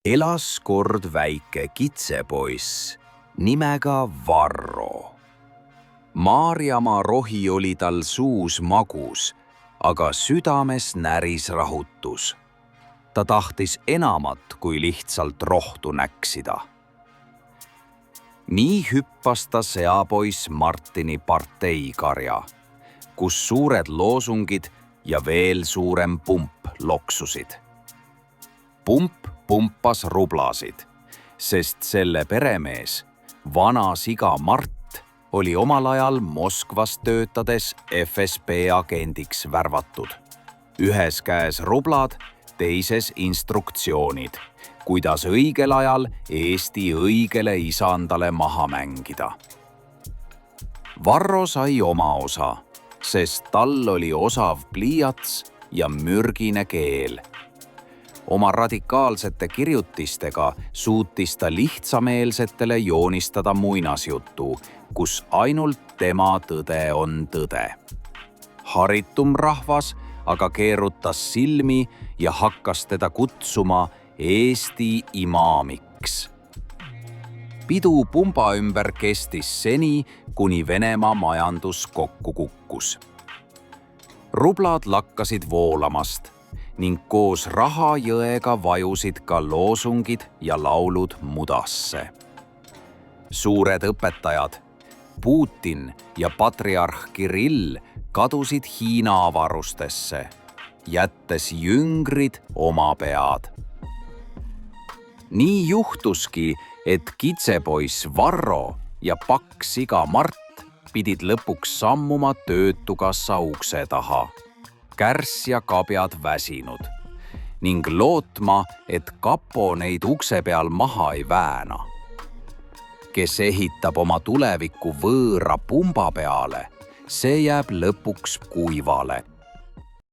Elas kord väike kitsepoiss nimega Varro. Maarjamaa rohi oli tal suus magus, aga südames näris rahutus. Ta tahtis enamat kui lihtsalt rohtu näksida. Nii hüppas ta seapoiss Martini parteikarja, kus suured loosungid ja veel suurem pump loksusid. Pump pumpas rublasid, sest selle peremees, vana siga Mart, oli omal ajal Moskvas töötades FSB agendiks värvatud. Ühes käes rublad, teises instruktsioonid, kuidas õigel ajal Eesti õigele isandale maha mängida. Varro sai oma osa, sest tal oli osav pliiats ja mürgine keel. Oma radikaalsete kirjutistega suutis ta lihtsameelsetele joonistada muinasjutu, kus ainult tema tõde on tõde. Haritum rahvas aga keerutas silmi ja hakkas teda kutsuma Eesti imaamiks. Pidu pumba ümber kestis seni, kuni Venemaa majandus kokku kukkus. Rublad lakkasid voolamast ning koos rahajõega vajusid ka loosungid ja laulud mudasse. Suured õpetajad, Putin ja patriarh Kirill kadusid Hiina avarustesse, jättes jüngrid oma pead. Nii juhtuski, et kitsepoiss Varro ja paks siga Mart pidid lõpuks sammuma töötukassa ukse taha, kärss ja kabjad väsinud, ning lootma, et kapo neid ukse peal maha ei vääna. Kes ehitab oma tuleviku võõra pumba peale, see jääb lõpuks kuivale.